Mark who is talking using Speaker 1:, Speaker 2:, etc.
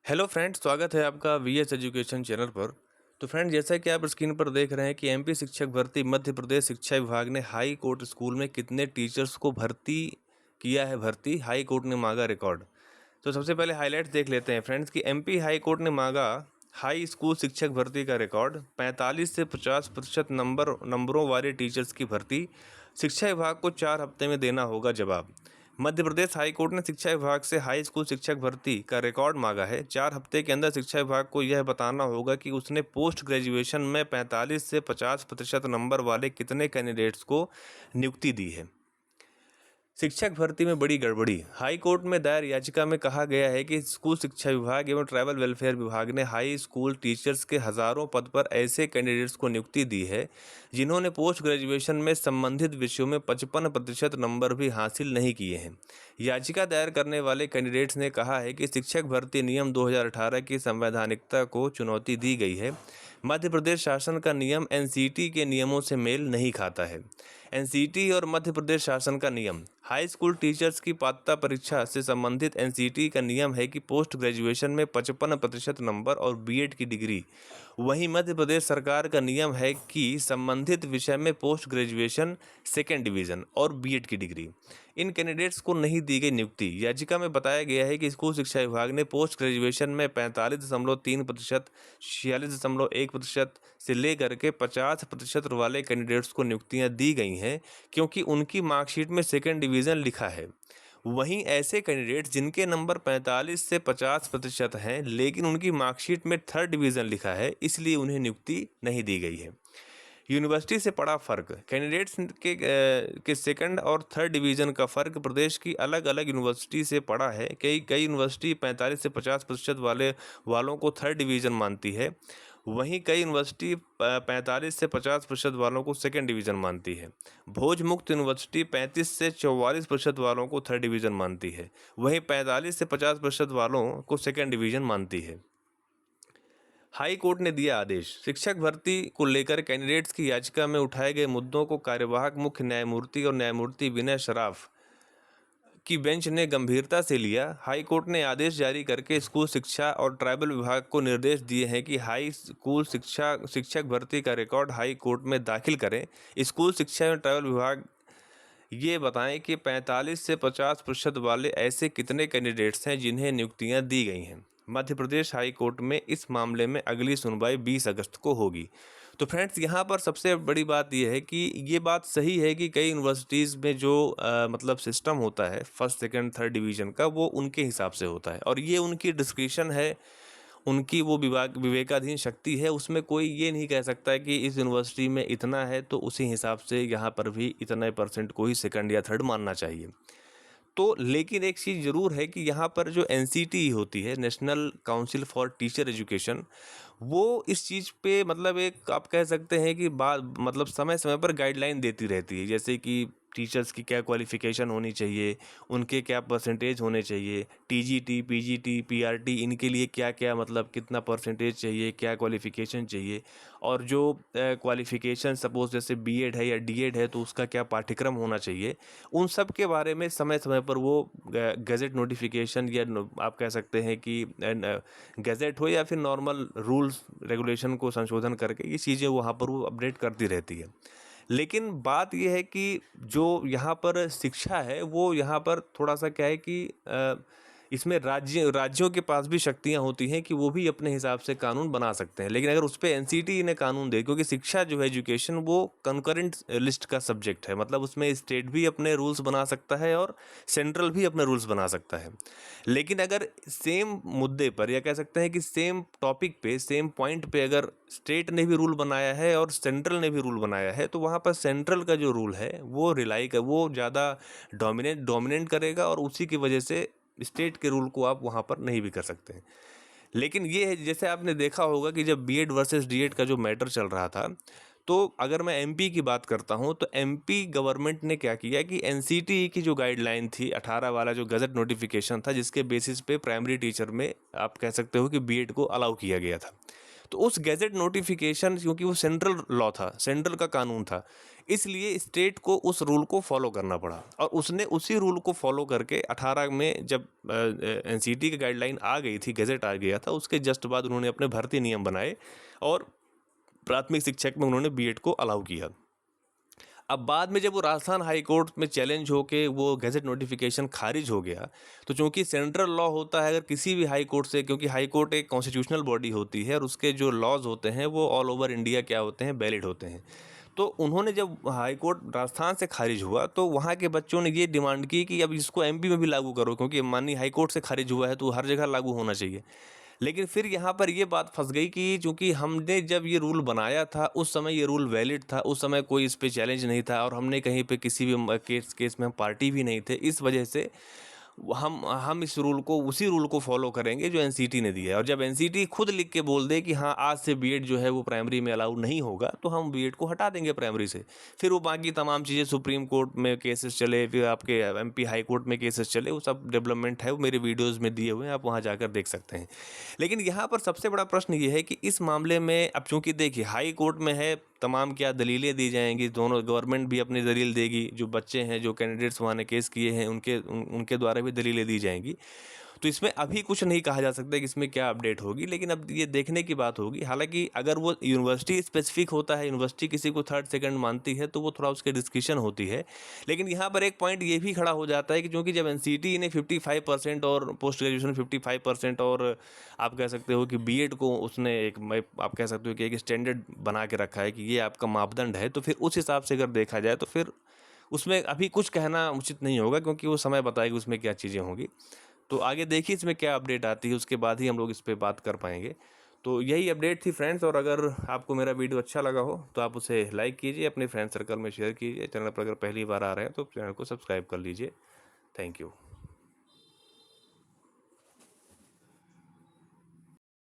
Speaker 1: Hello friends, स्वागत है आपका वीएस एजुकेशन चैनल पर। तो फ्रेंड, जैसा कि आप स्क्रीन पर देख रहे हैं कि एमपी शिक्षक भर्ती मध्य प्रदेश शिक्षा विभाग ने हाई कोर्ट स्कूल में कितने टीचर्स को भर्ती हाई कोर्ट ने मांगा रिकॉर्ड। तो सबसे पहले हाईलाइट्स देख लेते हैं फ्रेंड्स कि एमपी हाई कोर्ट ने मांगा हाई स्कूल शिक्षक भर्ती का रिकॉर्ड। 45 से 50% नंबरों वाले टीचर्स की भर्ती। शिक्षा विभाग को 4 हफ्ते में देना होगा जवाब। मध्य प्रदेश हाई कोर्ट ने शिक्षा विभाग से हाई स्कूल शिक्षक भर्ती का रिकॉर्ड मांगा है। 4 हफ्ते के अंदर शिक्षा विभाग को यह बताना होगा कि उसने पोस्ट ग्रेजुएशन में 45 से 50% नंबर वाले कितने कैंडिडेट्स को नियुक्ति दी है। शिक्षक भर्ती में बड़ी गड़बड़ी। हाई कोर्ट में दायर याचिका में कहा गया है कि स्कूल शिक्षा विभाग एवं ट्राइबल वेलफेयर विभाग ने हाई स्कूल टीचर्स के हजारों पद पर ऐसे कैंडिडेट्स को नियुक्ति दी है जिन्होंने पोस्ट ग्रेजुएशन में संबंधित विषयों में 55% नंबर भी हासिल नहीं किए हैं। याचिका दायर करने वाले कैंडिडेट्स ने कहा है कि शिक्षक भर्ती नियम 2018 की संवैधानिकता को चुनौती दी गई है। मध्य प्रदेश शासन का नियम एनसीटी के नियमों से मेल नहीं खाता है। एनसीटी और मध्य प्रदेश शासन का नियम। हाई स्कूल टीचर्स की पात्रता परीक्षा से संबंधित एनसीटी का नियम है कि पोस्ट ग्रेजुएशन में 55% नंबर और बीएड की डिग्री। वहीं मध्य प्रदेश सरकार का नियम है कि संबंधित विषय में पोस्ट ग्रेजुएशन सेकेंड डिवीजन और बीएड की डिग्री। इन कैंडिडेट्स को नहीं दी गई नियुक्ति। याचिका में बताया गया है कि स्कूल शिक्षा विभाग ने पोस्ट ग्रेजुएशन में 45.3%, 46.1% से लेकर के 50% वाले कैंडिडेट्स को नियुक्तियां दी गई हैं क्योंकि उनकी मार्कशीट में सेकेंड डिवीज़न लिखा है। वहीं ऐसे कैंडिडेट्स जिनके नंबर 45 से 50% हैं लेकिन उनकी मार्कशीट में थर्ड डिवीज़न लिखा है, इसलिए उन्हें नियुक्ति नहीं दी गई है। यूनिवर्सिटी से पड़ा फर्क। कैंडिडेट्स के सेकंड और थर्ड डिवीज़न का फ़र्क प्रदेश की अलग अलग यूनिवर्सिटी से पड़ा है। कई यूनिवर्सिटी 45 से 50% वालों को थर्ड डिवीज़न मानती है, वहीं कई यूनिवर्सिटी 45 से 50% वालों को सेकंड डिवीज़न मानती है। भोज मुक्त यूनिवर्सिटी 35 से 44% वालों को थर्ड डिवीज़न मानती है, वहीं 45 से 50% वालों को सेकंड डिवीज़न मानती है। हाई कोर्ट ने दिया आदेश। शिक्षक भर्ती को लेकर कैंडिडेट्स की याचिका में उठाए गए मुद्दों को कार्यवाहक मुख्य न्यायमूर्ति और न्यायमूर्ति विनय सराफ की बेंच ने गंभीरता से लिया। हाई कोर्ट ने आदेश जारी करके स्कूल शिक्षा और ट्राइबल विभाग को निर्देश दिए हैं कि हाई स्कूल शिक्षक भर्ती का रिकॉर्ड हाई कोर्ट में दाखिल करें। स्कूल शिक्षा एवं ट्राइबल विभाग ये बताएं कि 45 से 50% वाले ऐसे कितने कैंडिडेट्स हैं जिन्हें नियुक्तियां दी गई हैं। मध्य प्रदेश हाई कोर्ट में इस मामले में अगली सुनवाई 20 अगस्त को होगी। तो फ्रेंड्स, यहाँ पर सबसे बड़ी बात यह है कि ये बात सही है कि कई यूनिवर्सिटीज़ में जो मतलब सिस्टम होता है फर्स्ट सेकंड थर्ड डिवीज़न का, वो उनके हिसाब से होता है और ये उनकी डिस्क्रिप्शन है, उनकी वो विवेकाधीन शक्ति है। उसमें कोई ये नहीं कह सकता है कि इस यूनिवर्सिटी में इतना है तो उसी हिसाब से यहाँ पर भी इतने % को ही सेकंड या थर्ड मानना चाहिए। तो लेकिन एक चीज़ ज़रूर है कि यहाँ पर जो एनसीटी होती है, national council for teacher education, वो इस चीज़ पे मतलब एक आप कह सकते हैं कि मतलब समय समय पर गाइडलाइन देती रहती है, जैसे कि टीचर्स की क्या क्वालिफ़िकेशन होनी चाहिए, उनके क्या परसेंटेज होने चाहिए, टीजीटी, पीजीटी, पीआरटी, इनके लिए क्या क्या मतलब कितना परसेंटेज चाहिए, क्या क्वालिफ़िकेशन चाहिए, और जो क्वालिफ़िकेशन सपोज़ जैसे बीएड है या डीएड है तो उसका क्या पाठ्यक्रम होना चाहिए। उन सब के बारे में समय समय पर वो गज़ेट नोटिफिकेशन या आप कह सकते हैं कि गज़ेट हो या फिर नॉर्मल रूल्स रेगुलेशन को संशोधन करके ये चीज़ें वहाँ पर वो अपडेट करती रहती है। लेकिन बात ये है कि जो यहाँ पर शिक्षा है वो यहाँ पर थोड़ा सा क्या है कि इसमें राज्यों के पास भी शक्तियाँ होती हैं कि वो भी अपने हिसाब से कानून बना सकते हैं, लेकिन अगर उस पे एनसीटी इन्हें कानून दे, क्योंकि शिक्षा जो है एजुकेशन वो कंकरेंट लिस्ट का सब्जेक्ट है, मतलब उसमें स्टेट भी अपने रूल्स बना सकता है और सेंट्रल भी अपने रूल्स बना सकता है। लेकिन अगर सेम मुद्दे पर या कह सकते हैं कि सेम टॉपिक पे सेम पॉइंट पे अगर स्टेट ने भी रूल बनाया है और सेंट्रल ने भी रूल बनाया है तो वहाँ पर सेंट्रल का जो रूल है वो ज़्यादा डोमिनेट करेगा और उसी की वजह से स्टेट के रूल को आप वहाँ पर नहीं भी कर सकते हैं। लेकिन ये है, जैसे आपने देखा होगा कि जब बीएड वर्सेस डीएड का जो मैटर चल रहा था, तो अगर मैं एमपी की बात करता हूँ तो एमपी गवर्नमेंट ने क्या किया कि एनसीटी की जो गाइडलाइन थी 18 वाला जो गज़ट नोटिफिकेशन था, जिसके बेसिस पे प्राइमरी टीचर में आप कह सकते हो कि बीएड को अलाउ किया गया था। तो उस गैजेट नोटिफिकेशन, क्योंकि वो सेंट्रल लॉ था, सेंट्रल का कानून था, इसलिए स्टेट को उस रूल को फॉलो करना पड़ा। और उसने उसी रूल को फॉलो करके 18 में जब एनसीटी की गाइडलाइन आ गई थी, गैजेट आ गया था, उसके जस्ट बाद उन्होंने अपने भर्ती नियम बनाए और प्राथमिक शिक्षक में उन्होंने बीएड को अलाउ किया। अब बाद में जब वो राजस्थान हाई कोर्ट में चैलेंज होके वो गैजेट नोटिफिकेशन खारिज हो गया, तो चूंकि सेंट्रल लॉ होता है, अगर किसी भी हाई कोर्ट से, क्योंकि हाई कोर्ट एक कॉन्स्टिट्यूशनल बॉडी होती है और उसके जो लॉज होते हैं वो ऑल ओवर इंडिया क्या होते हैं, वैलिड होते हैं। तो उन्होंने जब हाई कोर्ट राजस्थान से खारिज हुआ तो वहाँ के बच्चों ने ये डिमांड की कि अब इसको एमपी में भी लागू करो, क्योंकि माननीय हाई कोर्ट से खारिज हुआ है तो हर जगह लागू होना चाहिए। लेकिन फिर यहाँ पर ये बात फंस गई कि चूंकि हमने जब ये रूल बनाया था उस समय ये रूल वैलिड था, उस समय कोई इस पे चैलेंज नहीं था और हमने कहीं पे किसी भी केस में हम पार्टी भी नहीं थे, इस वजह से हम इस रूल को, उसी रूल को फॉलो करेंगे जो एनसीटी ने दिया है। और जब एनसीटी खुद लिख के बोल दे कि हाँ आज से बीएड जो है वो प्राइमरी में अलाउ नहीं होगा, तो हम बीएड को हटा देंगे प्राइमरी से। फिर वो बाकी तमाम चीज़ें, सुप्रीम कोर्ट में केसेस चले, फिर आपके एमपी हाई कोर्ट में केसेस चले, वो सब डेवलपमेंट है, वो मेरे वीडियोज़ में दिए हुए हैं, आप वहाँ जाकर देख सकते हैं। लेकिन यहाँ पर सबसे बड़ा प्रश्न ये है कि इस मामले में अब चूंकि देखिए हाई कोर्ट में है, तमाम क्या दलीलें दी जाएंगी, दोनों गवर्नमेंट भी अपनी दलील देगी, जो बच्चे हैं, जो कैंडिडेट्स वहाँ ने केस किए हैं, उनके द्वारा भी दलीलें दी जाएंगी। तो इसमें अभी कुछ नहीं कहा जा सकता कि इसमें क्या अपडेट होगी, लेकिन अब ये देखने की बात होगी। हालांकि अगर वो यूनिवर्सिटी स्पेसिफिक होता है, यूनिवर्सिटी किसी को थर्ड सेकंड मानती है, तो वो थोड़ा उसकी डिस्कशन होती है। लेकिन यहाँ पर एक पॉइंट ये भी खड़ा हो जाता है कि क्योंकि जब एनसीटी ने 55% और पोस्ट ग्रेजुएशन 55% और आप कह सकते हो कि बीएड को उसने आप कह सकते हो कि एक स्टैंडर्ड बना के रखा है कि ये आपका मापदंड है, तो फिर उस हिसाब से अगर देखा जाए तो फिर उसमें अभी कुछ कहना उचित नहीं होगा, क्योंकि वो समय बताएगी उसमें क्या चीज़ें होंगी। तो आगे देखिए इसमें क्या अपडेट आती है, उसके बाद ही हम लोग इस पर बात कर पाएंगे। तो यही अपडेट थी फ्रेंड्स, और अगर आपको मेरा वीडियो अच्छा लगा हो तो आप उसे लाइक कीजिए, अपने फ्रेंड सर्कल में शेयर कीजिए। चैनल पर अगर पहली बार आ रहे हैं तो चैनल को सब्सक्राइब कर लीजिए। Thank you.